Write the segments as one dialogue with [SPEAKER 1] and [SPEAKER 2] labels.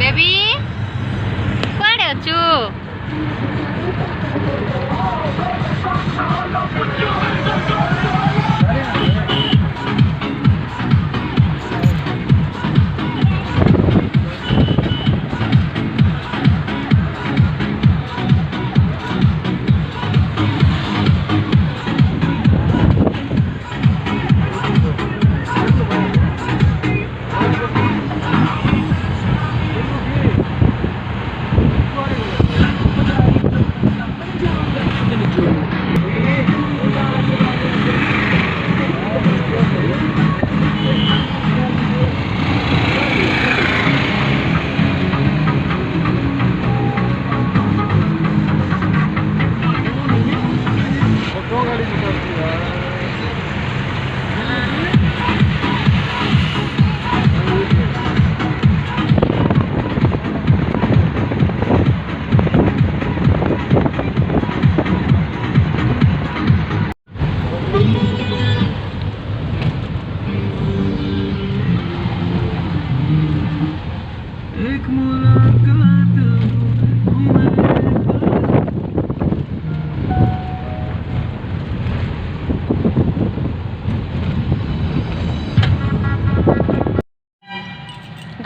[SPEAKER 1] baby कुआड़े अछु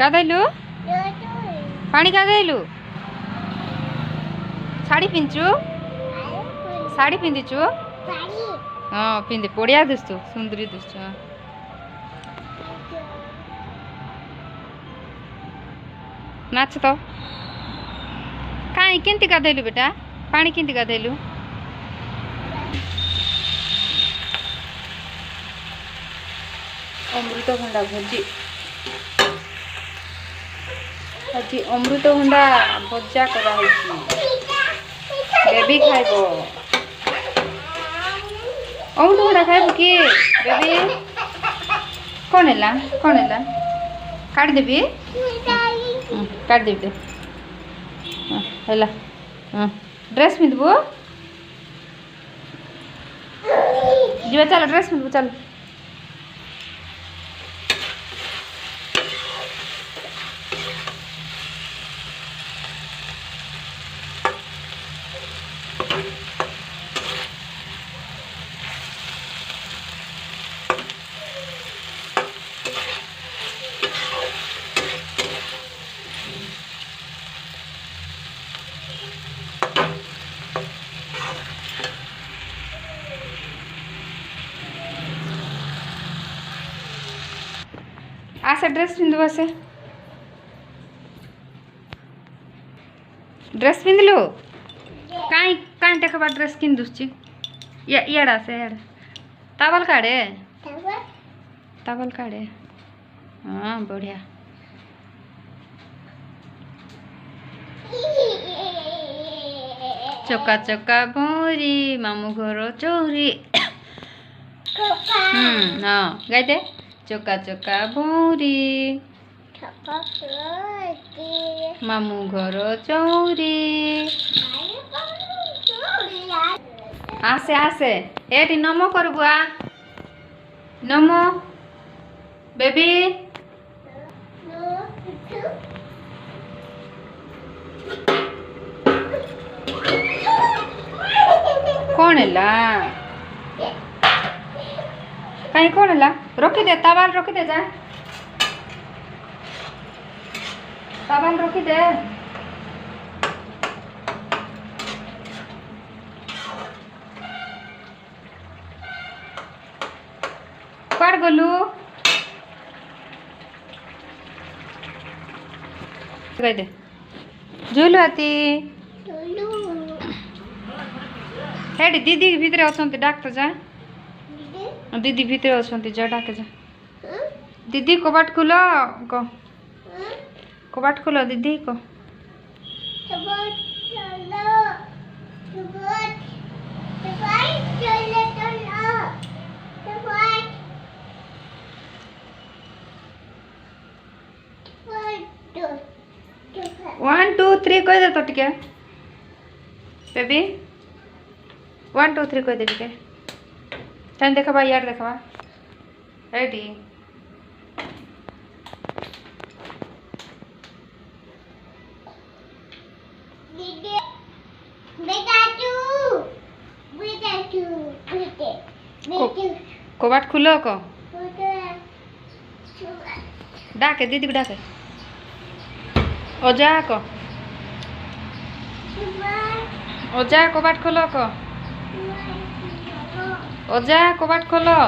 [SPEAKER 1] गाधैलु पानी गाधैलु साड़ी पिंचु साड़ी पिंधिचु हाँ पिंधि पड़िया दुस्तु सुंदरी दुस्तु नाच तो कहीं केंती गाधैलु बेटा पानी केंती गाधैलु अमृतभंडा भोजी आज अमृतभंडा भजा कराई बेबी खाइब अमृतभंडा खाइब कि बेबी कौन है काट देबी काट देबी है ड्रेस पिंधबू जी चलो ड्रेस पिंधबू चलो आसे ड्रेस पिंधु आसे ड्रेस पिंधलु कहीं कहीं देखा ड्रेस किन दुची याड़ा से याड़ा टावल काढ़े हाँ बढ़िया चक्का चक्का भौरी मामू घर चौरी हाँ गाइते चक्का चक्का भौरी मामू घर चौरी आसे आसे एटी नमो कर बुआ नमो बेबी कौन है कहीं कौन है रोकी दे तावाल रोकी दे जा तावाल रोकी दे कौन गलु कह दे झूलु आती हेडी दीदी भीतर अच्छा डाक तो जा दीदी भीतर अच्छा जा डाक जा दीदी कबाट खोल कबाट खोल दीदी को वन टू थ्री कह दे तो टिके बेबी 1 2 3 कह दे टिके टाइम देखा यार देखा रेडी कबाट खुलो को डाके दीदी को डाके ओजा को ओजा कबाट खोलो को ओजा कबाट खोलो